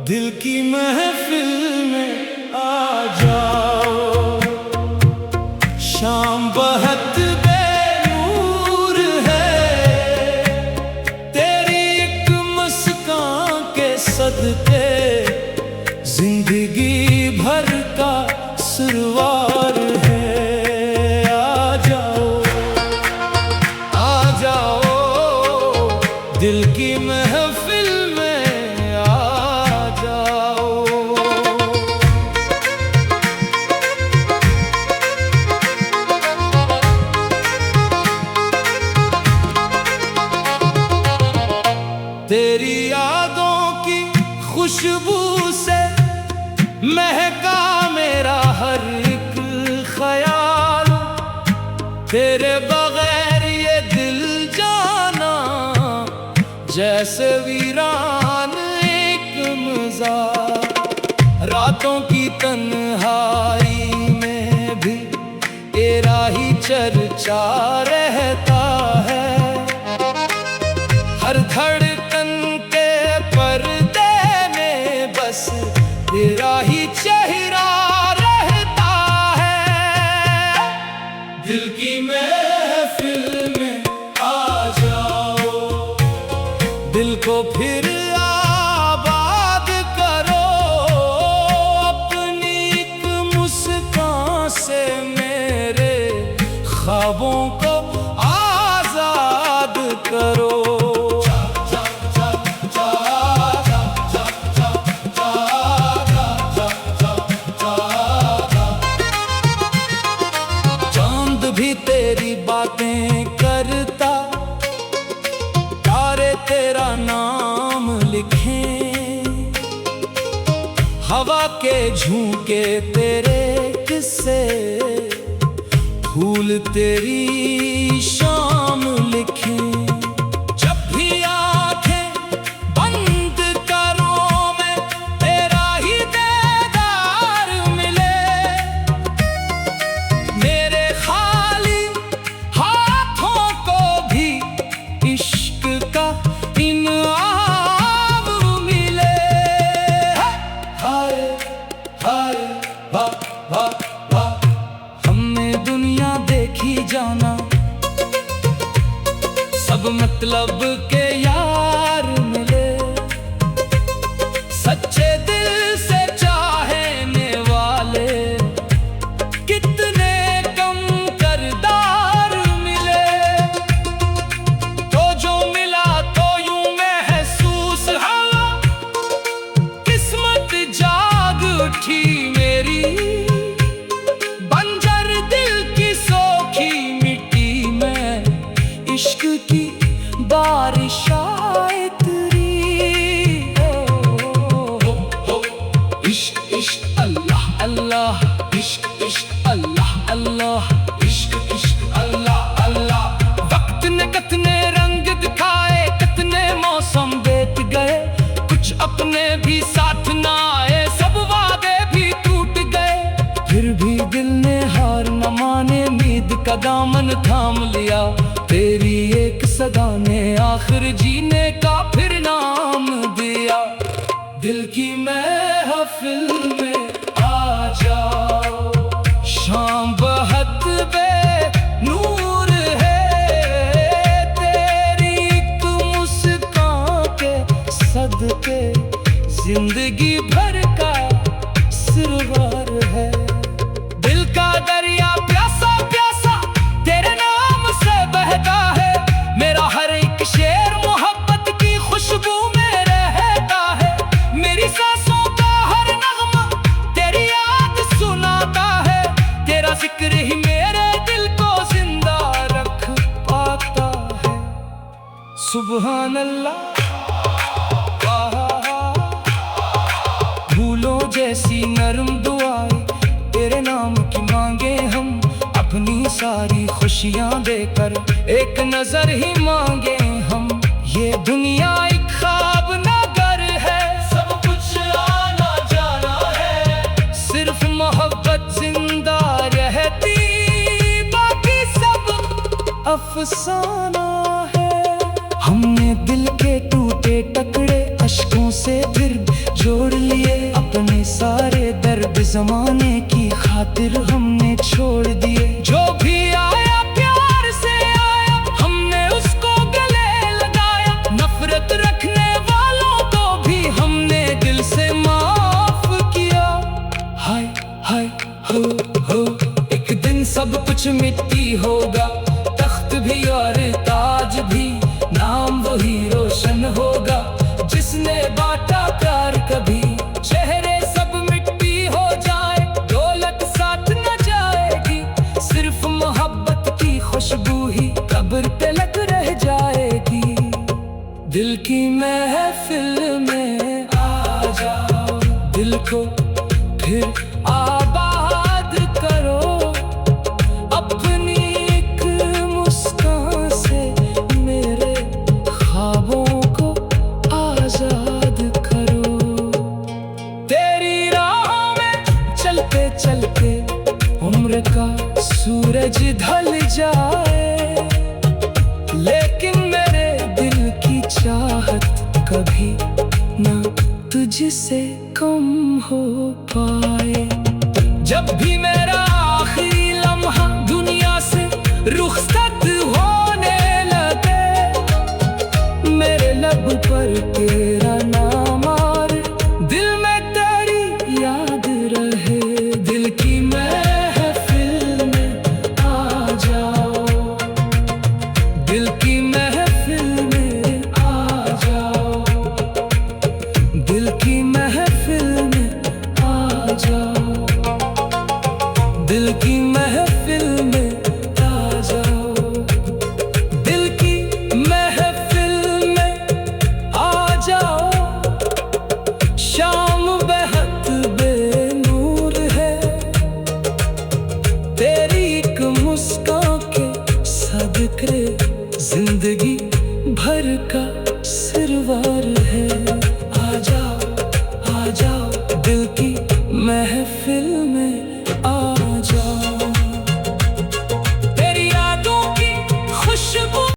दिल की महफिल में आ जाओ, शाम बहुत बेनूर है, तेरी एक मुस्कान के सदके जिंदगी भर का सुरवार है। आ जाओ, आ जाओ, दिल की महफिल में तेरी यादों की खुशबू से महका मेरा हर एक ख्याल, तेरे बगैर ये दिल जाना जैसे वीरान एक मज़ार। रातों की तन्हाई में भी तेरा ही चर्चा रहता है, हर धड़कन के पर्दे में बस तेरा ही चेहरा रहता है। दिल की महफिल में आ जाओ, दिल को फिर आबाद करो, अपनी एक मुस्कान से मेरे ख्वाबों को आजाद करो। भी तेरी बातें करता, तारे तेरा नाम लिखें, हवा के झोंके तेरे किस्से, फूल तेरी शाम लिखें। जब भी आंखें बंद करूं मैं, तेरा ही दीदार मिले, मेरे हमने दुनिया देखी जाना, सब मतलब के यार मिले, सच्चे दिल से चाहने वाले कितने कम करदार मिले। तो जो मिला तो यूं महसूस हुआ, किस्मत जाग उठी मेरी, इश्क की बारिश आए तेरी। इश्क इश्क अल्लाह अल्लाह, इश्क इश्क अल्लाह अल्लाह, इश्क इश्क अल्लाह अल्लाह। वक्त ने कितने रंग दिखाए, कितने मौसम बीत गए, कुछ अपने भी साथ ना आए, सब वादे भी टूट गए, फिर भी दिल ने हार न माने, उम्मीद का दामन थाम लिया, तेरी एक सदा ने आखिर जीने का फिर नाम दिया। दिल की महफिल में आ जाओ, शाम बहुत बेनूर है, तेरी एक मुस्कान के सदके जिंदगी भर का सिरवार है। दिल का दरिया प्यासा प्यासा तेरे नाम से बहता है, मेरा हर एक शेर मोहब्बत की खुशबू में रहता है, मेरी सांसों का हर नगमा सुभान अल्लाह। भूलों जैसी नरम दुआएं तेरे नाम की मांगे हम, अपनी सारी खुशियां देकर एक नजर ही मांगे हम। ये दुनिया एक ख्वाब नगर है, सब कुछ आना जाना है, सिर्फ मोहब्बत जिंदा रहती, बाकी सब अफसाना है। हमने दिल के टूटे टकरे अश्कों से फिर जोड़ लिए, अपने सारे दर्द जमाने की खातिर हमने छोड़ दिए। जो भी आया प्यार से आया, हमने उसको गले लगाया, नफरत रखने वालों को भी हमने दिल से माफ किया। हाय हाय हो, एक दिन सब कुछ मिट्टी होगा, तख्त भी और ताज भी, नाम वही रोशन होगा जिसने बांटा प्यार कभी। चेहरे सब मिट्टी हो जाए, दौलत साथ न जाएगी, सिर्फ मोहब्बत की खुशबू ही कब्र पे लग रह जाएगी। दिल की महफिल में आ जाओ, दिल को फिर आबाद करो, अपनी एक मुस्कान से मेरे ख्वाबों को आजाद करो। तेरी राह में चलते चलते उम्र का सूरज ढल जाए, लेकिन मेरे दिल की चाहत कभी ना तुझसे कम हो पाए। जब भी मेरा आखिरी लम्हा दुनिया से रुखसत होने लगे, मेरे लब पर तेरा नाम और दिल में तेरी याद रहे। दिल की महफिल में आ जाओ, दिल की महफिल में आ जाओ, दिल की महफिल में आ जाओ, दिल की महफिल में आ जाओ, दिल की महफिल में आ जाओ। शाम बेहद बेनूर है, तेरी एक मुस्कान के सदके जिंदगी भर का सिरवार